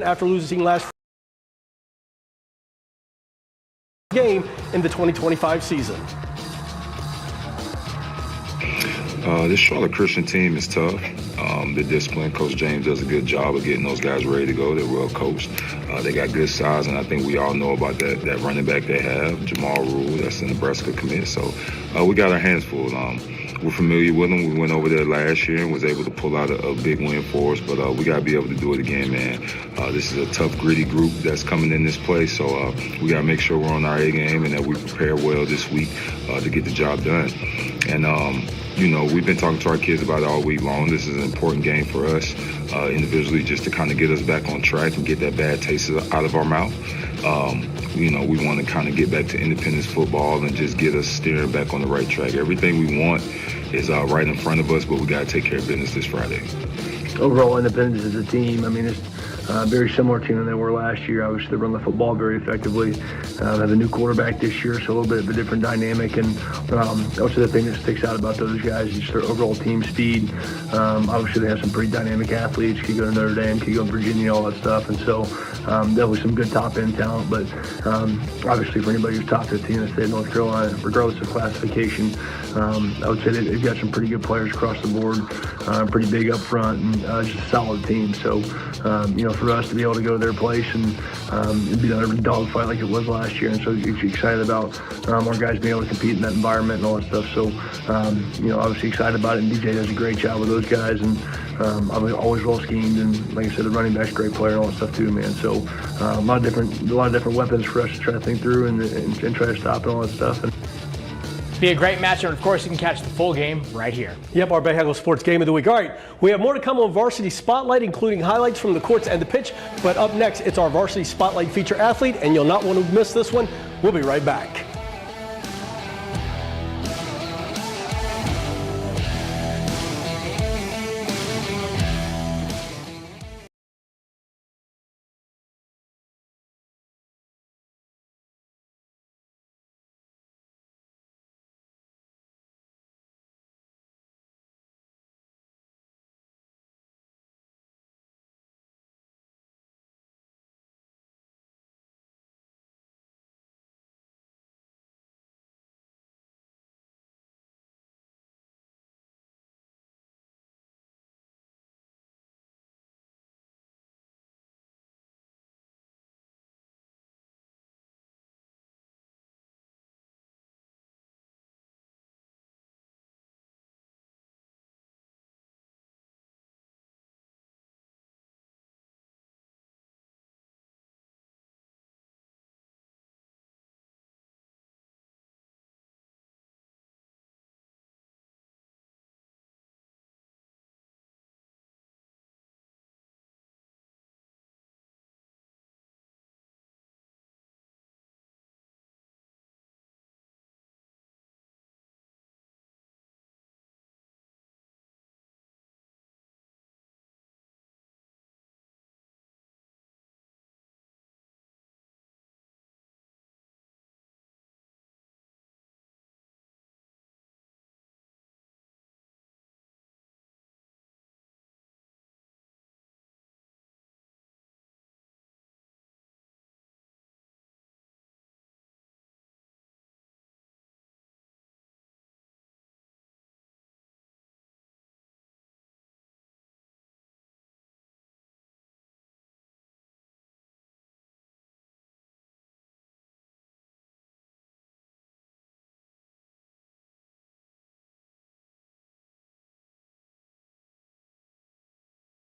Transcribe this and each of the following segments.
after losing last game in the 2025 season. This Charlotte Christian team is tough. They're disciplined. Coach James does a good job of getting those guys ready to go. They're well coached. They got good size, and I think we all know about that running back they have, Jamal Rule. That's the Nebraska commit. So we got our hands full. We're familiar with them. We went over there last year and was able to pull out a big win for us, but we got to be able to do it again, man. This is a tough, gritty group that's coming in this place, so we got to make sure we're on our A game and that we prepare well this week to get the job done. And, we've been talking to our kids about it all week long. This is an important game for us individually, just to kind of get us back on track and get that bad taste out of our mouth. We want to kind of get back to independence football and just get us steering back on the right track. Everything we want is right in front of us, but we got to take care of business this Friday. Overall independence as a team, it's a very similar team than they were last year. Obviously, they run the football very effectively. They have a new quarterback this year, so a little bit of a different dynamic. And obviously, the thing that sticks out about those guys is just their overall team speed. Obviously, they have some pretty dynamic athletes. Could go to Notre Dame, could go to Virginia, all that stuff. And so definitely some good top-end talent. But obviously, for anybody who's top 15 in the state of North Carolina, regardless of classification, I would say they've got some pretty good players across the board, pretty big up front, and just a solid team. So, for us to be able to go to their place and be another dogfight like it was last year, and so excited about our guys being able to compete in that environment and all that stuff. So, obviously excited about it, and DJ does a great job with those guys, and always well schemed, and like I said, the running back's a great player and all that stuff too, man. So, a lot of different weapons for us to try to think through and try to stop and all that stuff. Be a great matchup, and of course you can catch the full game right here. Yep, our Bayhagel Sports Game of the Week. All right, we have more to come on Varsity Spotlight, including highlights from the courts and the pitch. But up next, it's our Varsity Spotlight feature athlete, and you'll not want to miss this one. We'll be right back.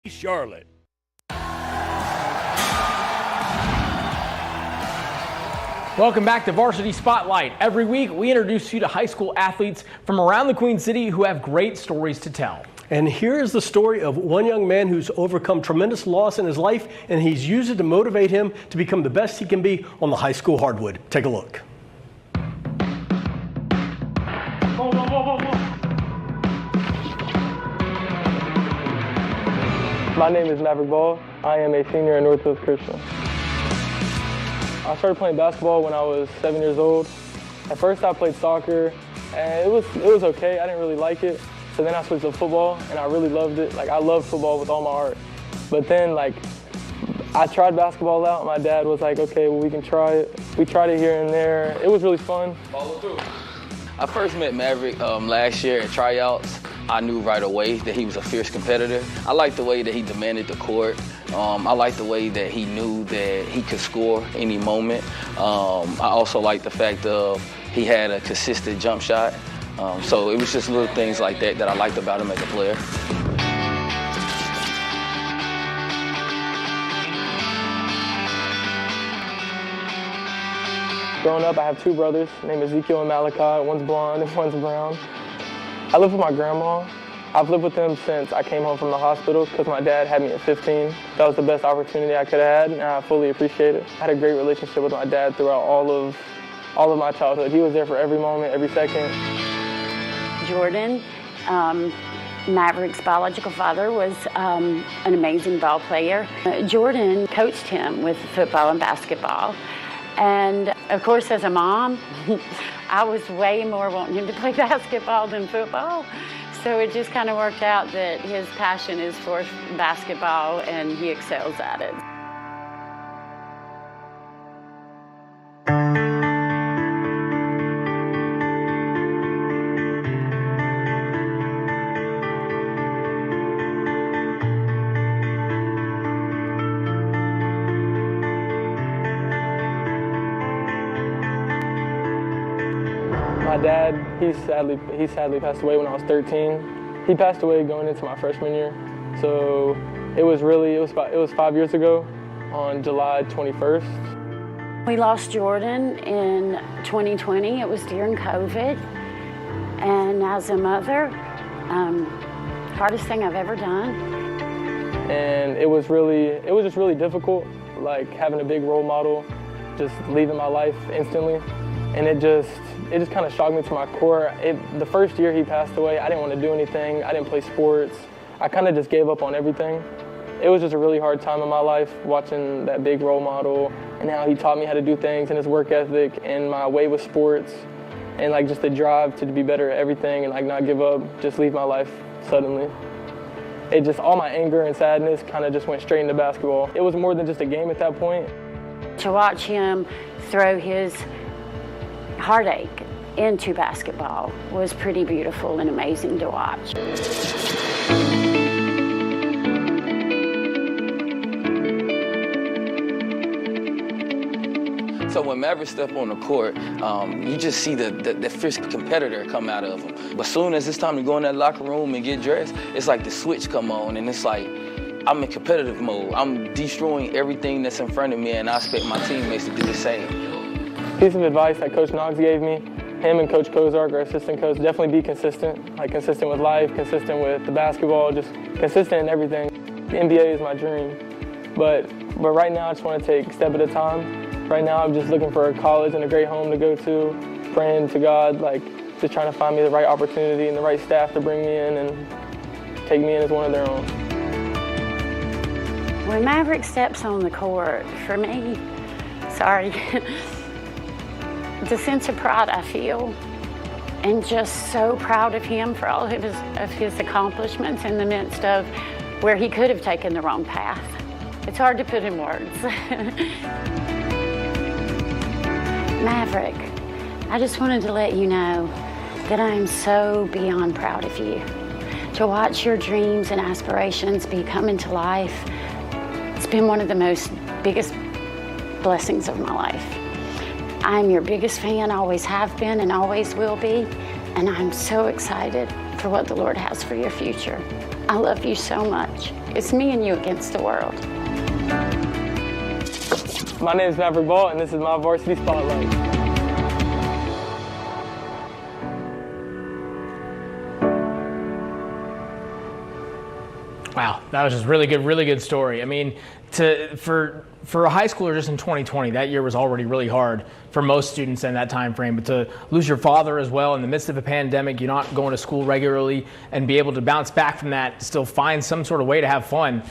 Charlotte. Welcome back to Varsity Spotlight. Every week, we introduce you to high school athletes from around the Queen City who have great stories to tell. And here is the story of one young man who's overcome tremendous loss in his life, and he's used it to motivate him to become the best he can be on the high school hardwood. Take a look. My name is Maverick Ball. I am a senior at Northwest Christian. I started playing basketball when I was 7 years old. At first I played soccer, and it was okay. I didn't really like it. So then I switched to football, and I really loved it. I loved football with all my heart. But then I tried basketball out. My dad was like, okay, well, we can try it. We tried it here and there. It was really fun. Follow through. I first met Maverick last year at tryouts. I knew right away that he was a fierce competitor. I liked the way that he demanded the court. I liked the way that he knew that he could score any moment. I also liked the fact of he had a consistent jump shot. So it was just little things like that that I liked about him as a player. Growing up, I have two brothers named Ezekiel and Malachi. One's blonde and one's brown. I live with my grandma. I've lived with them since I came home from the hospital because my dad had me at 15. That was the best opportunity I could have had, and I fully appreciate it. I had a great relationship with my dad throughout all of my childhood. He was there for every moment, every second. Jordan, Maverick's biological father, was an amazing ball player. Jordan coached him with football and basketball. And of course, as a mom, I was way more wanting him to play basketball than football. So it just kind of worked out that his passion is for basketball and he excels at it. My dad, he sadly passed away when I was 13. He passed away going into my freshman year. So it was 5 years ago on July 21st. We lost Jordan in 2020. It was during COVID. And as a mother, hardest thing I've ever done. And it was just really difficult, like having a big role model just leaving my life instantly. And it just kind of shocked me to my core. The first year he passed away, I didn't want to do anything. I didn't play sports. I kind of just gave up on everything. It was just a really hard time in my life watching that big role model and how he taught me how to do things and his work ethic and my way with sports and like just the drive to be better at everything and like not give up, just leave my life suddenly. All my anger and sadness kind of just went straight into basketball. It was more than just a game at that point. To watch him throw his heartache into basketball was pretty beautiful and amazing to watch. So when Maverick stepped on the court, you just see the fierce competitor come out of him. But soon as it's time to go in that locker room and get dressed, it's like the switch come on and it's like, I'm in competitive mode. I'm destroying everything that's in front of me and I expect my teammates to do the same. Piece of advice that Coach Knox gave me, him and Coach Kozark, our assistant coach, definitely be consistent. Like consistent with life, consistent with the basketball, just consistent in everything. The NBA is my dream. But right now I just want to take a step at a time. Right now I'm just looking for a college and a great home to go to, praying to God, like just trying to find me the right opportunity and the right staff to bring me in and take me in as one of their own. When Maverick steps on the court, for me, the sense of pride I feel, and just so proud of him for all of his accomplishments in the midst of where he could have taken the wrong path. It's hard to put in words. Maverick, I just wanted to let you know that I am so beyond proud of you. To watch your dreams and aspirations be come into life, it's been one of the biggest blessings of my life. I'm your biggest fan, always have been and always will be, and I'm so excited for what the Lord has for your future. I love you so much. It's me and you against the world. My name is Maverick Ball, and this is my Varsity Spotlight. Wow, that was just really good story. I mean, for a high schooler just in 2020, that year was already really hard for most students in that time frame. But to lose your father as well in the midst of a pandemic, you're not going to school regularly, and be able to bounce back from that, still find some sort of way to have fun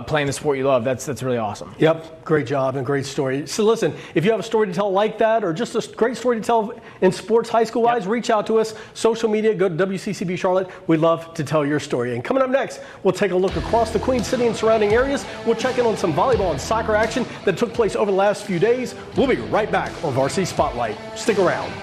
playing the sport you love, that's really awesome. Yep, great job and great story. So listen, if you have a story to tell like that, or just a great story to tell in sports high school wise, reach out to us. Social media, go to WCCB Charlotte. We'd love to tell your story. And coming up next, we'll take a look across across the Queen City and surrounding areas. We'll check in on some volleyball and soccer action that took place over the last few days. We'll be right back on Varsity Spotlight. Stick around.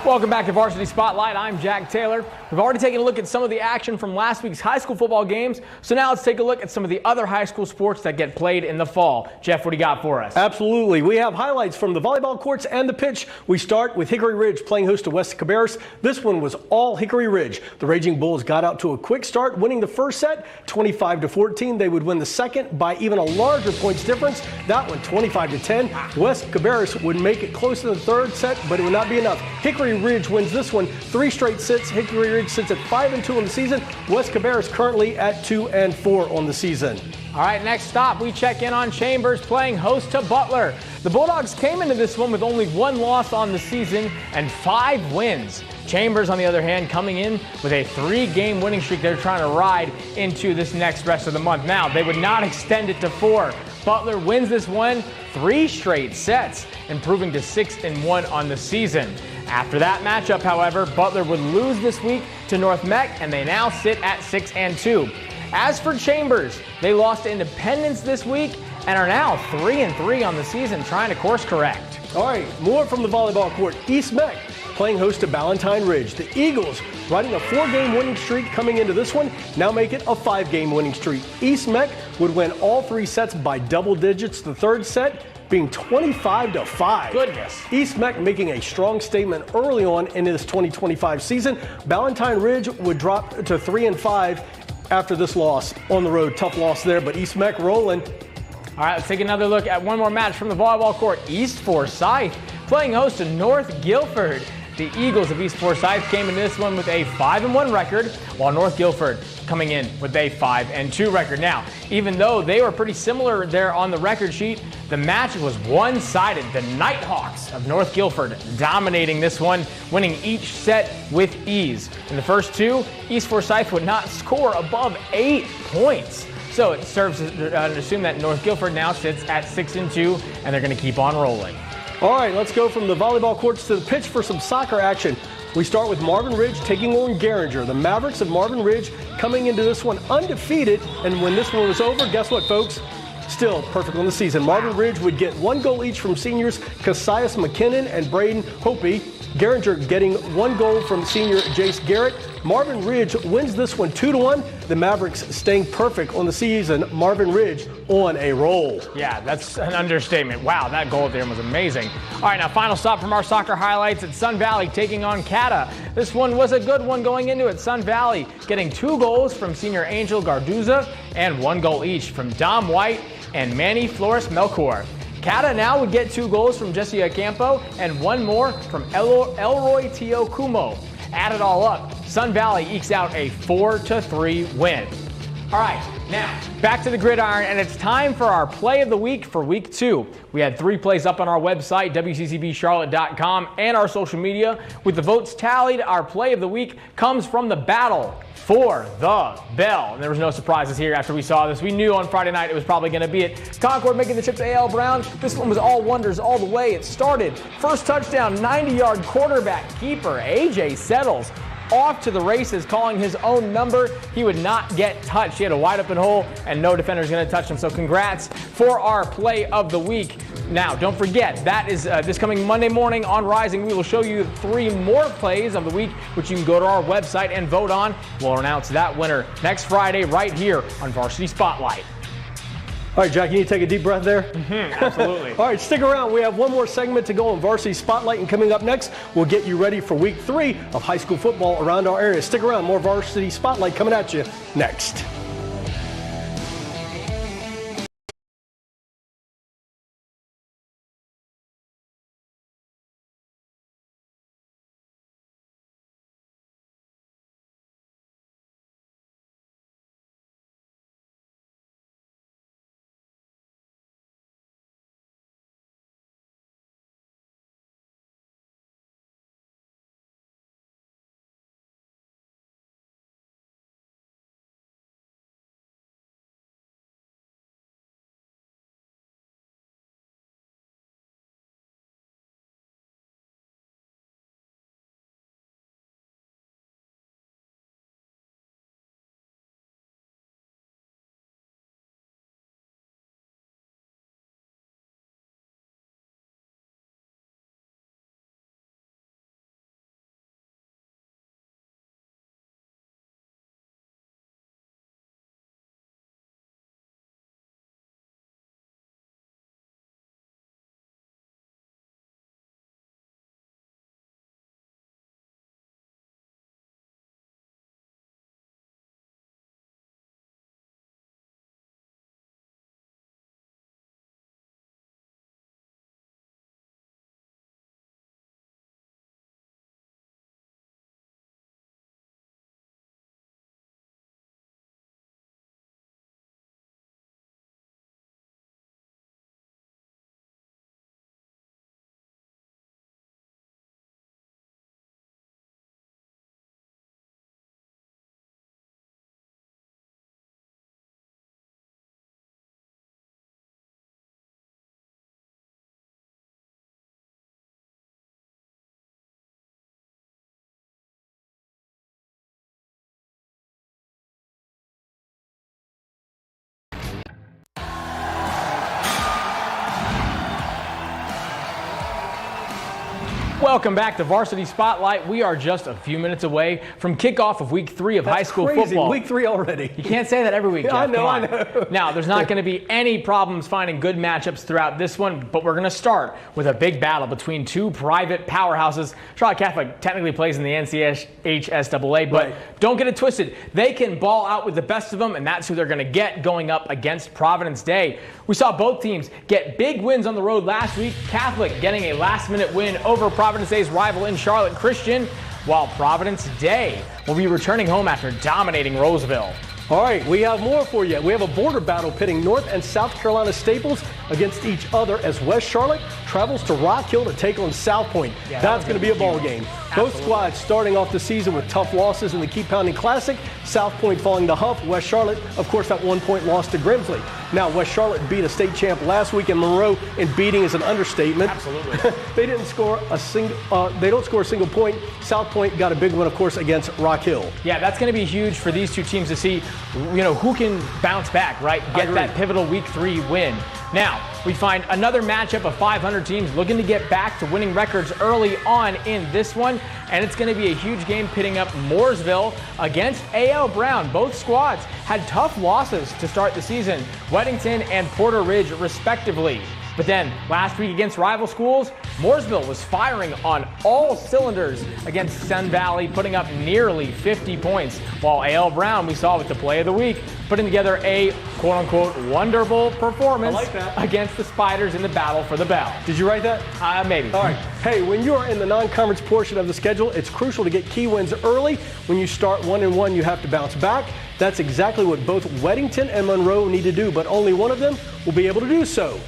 Welcome back to Varsity Spotlight. I'm Jack Taylor. We've already taken a look at some of the action from last week's high school football games, so now let's take a look at some of the other high school sports that get played in the fall. Jeff, what do you got for us? Absolutely. We have highlights from the volleyball courts and the pitch. We start with Hickory Ridge playing host to West Cabarrus. This one was all Hickory Ridge. The Raging Bulls got out to a quick start, winning the first set 25-14. They would win the second by even a larger points difference. That one 25-10. West Cabarrus would make it close to the third set, but it would not be enough. Hickory Ridge wins this one 3 straight sets. Hickory Ridge sits at 5-2 on the season. West Cabarrus currently at 2-4 on the season. All right, next stop, we check in on Chambers playing host to Butler. The Bulldogs came into this one with only 1 loss on the season and 5 wins. Chambers, on the other hand, coming in with a 3-game winning streak they're trying to ride into this next rest of the month. Now, they would not extend it to 4. Butler wins this one 3 straight sets, improving to 6-1 on the season. After that matchup, however, Butler would lose this week to North Meck, and they now sit at 6-2. As for Chambers, they lost to Independence this week and are now 3-3 on the season, trying to course correct. All right, more from the volleyball court. East Meck playing host to Ballantyne Ridge. The Eagles, riding a 4-game winning streak coming into this one, now make it a 5-game winning streak. East Meck would win all 3 sets by double digits. The third set being 25-5. Goodness. East Meck making a strong statement early on in this 2025 season. Ballantyne Ridge would drop to 3-5 after this loss on the road. Tough loss there, but East Meck rolling. All right, let's take another look at one more match from the volleyball court. East Forsyth playing host to North Guilford. The Eagles of East Forsyth came into this one with a 5-1 record, while North Guilford coming in with a 5-2 record. Now, even though they were pretty similar there on the record sheet, the match was one-sided. The Nighthawks of North Guilford dominating this one, winning each set with ease. In the first 2, East Forsyth would not score above 8 points. So it serves to assume that North Guilford now sits at 6-2, and they're going to keep on rolling. All right, let's go from the volleyball courts to the pitch for some soccer action. We start with Marvin Ridge taking on Garinger. The Mavericks of Marvin Ridge coming into this one undefeated, and when this one was over, guess what, folks? Still perfect on the season. Marvin Ridge would get 1 goal each from seniors Cassius McKinnon and Braden Hopi. Geringer getting 1 goal from senior Jace Garrett. Marvin Ridge wins this one 2-1. The Mavericks staying perfect on the season. Marvin Ridge on a roll. Yeah, that's an understatement. Wow, that goal there was amazing. All right, now final stop from our soccer highlights at Sun Valley taking on Cata. This one was a good one going into it. Sun Valley getting 2 goals from senior Angel Garduza and 1 goal each from Dom White and Manny Flores Melchor. Cata now would get 2 goals from Jesse Acampo and 1 more from Elroy Tio Kumo. Add it all up, Sun Valley ekes out a 4-3 win. All right, now back to the gridiron, and it's time for our play of the week for week 2. We had 3 plays up on our website, WCCBCharlotte.com, and our social media. With the votes tallied, our play of the week comes from the battle for the bell. And there was no surprises here after we saw this. We knew on Friday night it was probably going to be it. Concord making the trip to A.L. Brown. This one was all wonders all the way. It started. First touchdown, 90-yard quarterback keeper, A.J. Settles, off to the races, calling his own number. He would not get touched. He had a wide open hole, and no defender's going to touch him. So congrats for our play of the week. Now, don't forget, that is this coming Monday morning on Rising. We will show you 3 more plays of the week, which you can go to our website and vote on. We'll announce that winner next Friday right here on Varsity Spotlight. All right, Jack, you need to take a deep breath there? Absolutely. All right, stick around. We have one more segment to go on Varsity Spotlight, and coming up next, we'll get you ready for week 3 of high school football around our area. Stick around. More Varsity Spotlight coming at you next. Welcome back to Varsity Spotlight. We are just a few minutes away from kickoff of week 3 of high school football. Week 3 already. You can't say that every week, Jeff. I know, I know. Now, there's not going to be any problems finding good matchups throughout this one, but we're going to start with a big battle between 2 private powerhouses. Charlotte Catholic technically plays in the NCHSAA, but don't get it twisted. They can ball out with the best of them, and that's who they're going to get going up against Providence Day. We saw both teams get big wins on the road last week. Catholic getting a last-minute win over Providence Day's rival in Charlotte Christian, while Providence Day will be returning home after dominating Roseville. All right, we have more for you. We have a border battle pitting North and South Carolina Staples against each other as West Charlotte travels to Rock Hill to take on South Point. Yeah, that's going to be a ball game. Both squads starting off the season with tough losses in the Keep Pounding Classic. South Point falling to Huff. West Charlotte, of course, that 1-point loss to Grimsley. Now, West Charlotte beat a state champ last week in Monroe, and beating is an understatement. Absolutely. They don't score a single point. South Point got a big one, of course, against Rock Hill. Yeah, that's going to be huge for these 2 teams to see, who can bounce back, right? Get that pivotal week 3 win. Now, Now, we find another matchup of 500 teams looking to get back to winning records early on in this one, and it's going to be a huge game pitting up Mooresville against A.L. Brown. Both squads had tough losses to start the season, Weddington and Porter Ridge respectively. But then, last week against rival schools, Mooresville was firing on all cylinders against Sun Valley, putting up nearly 50 points, while A.L. Brown, we saw with the play of the week, putting together a quote-unquote wonderful performance against the Spiders in the battle for the bell. Did you write that? Maybe. All right. Hey, when you are in the non-conference portion of the schedule, it's crucial to get key wins early. When you start 1-1, you have to bounce back. That's exactly what both Weddington and Monroe need to do, but only one of them will be able to do so.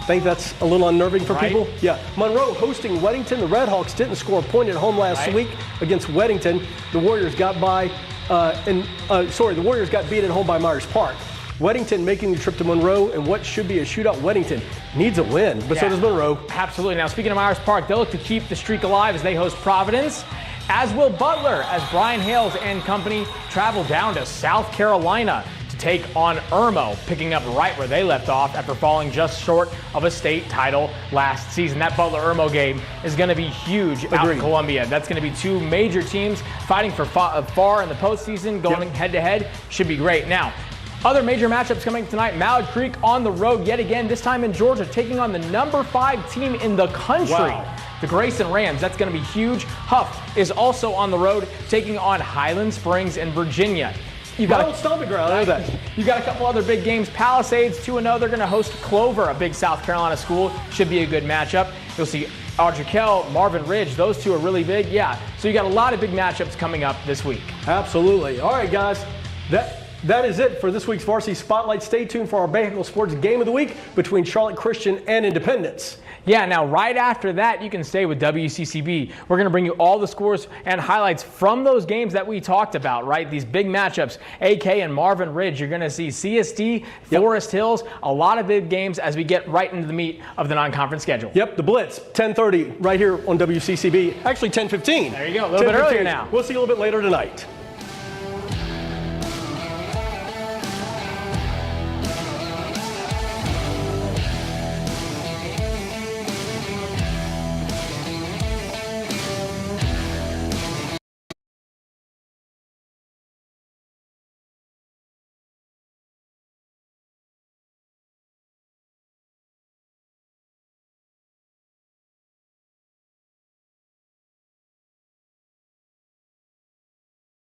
Think that's a little unnerving for people? Yeah. Monroe hosting Weddington. The Redhawks didn't score a point at home last week against Weddington. The Warriors got the Warriors got beat at home by Myers Park. Weddington making the trip to Monroe, and what should be a shootout. Weddington needs a win, but so does Monroe. Absolutely. Now, speaking of Myers Park, they'll look to keep the streak alive as they host Providence, as will Butler, as Brian Hales and company travel down to South Carolina to take on Irmo, picking up right where they left off after falling just short of a state title last season. That Butler-Irmo game is going to be huge out in Columbia. That's going to be two major teams fighting for far in the postseason, going head-to-head. Should be great. Now, other major matchups coming tonight. Mallard Creek on the road yet again, this time in Georgia, taking on the number 5 team in the country. The Grayson Rams. That's going to be huge. Huff is also on the road, taking on Highland Springs in Virginia. You've got stomping ground. I know that. You've got a couple other big games. Palisades 2-0. They're going to host Clover, a big South Carolina school. Should be a good matchup. You'll see Ardrikell, Marvin Ridge. Those two are really big. Yeah. So you got a lot of big matchups coming up this week. Absolutely. All right, guys. That is it for this week's Varsity Spotlight. Stay tuned for our Bayhickle Sports Game of the Week between Charlotte Christian and Independence. Yeah, now right after that, you can stay with WCCB. We're going to bring you all the scores and highlights from those games that we talked about, right? These big matchups, AK and Marvin Ridge. You're going to see CSD, Forest Hills, a lot of big games as we get right into the meat of the non-conference schedule. Yep, the Blitz, 10:30 right here on WCCB. Actually, 10:15. There you go, a little bit earlier now. We'll see you a little bit later tonight.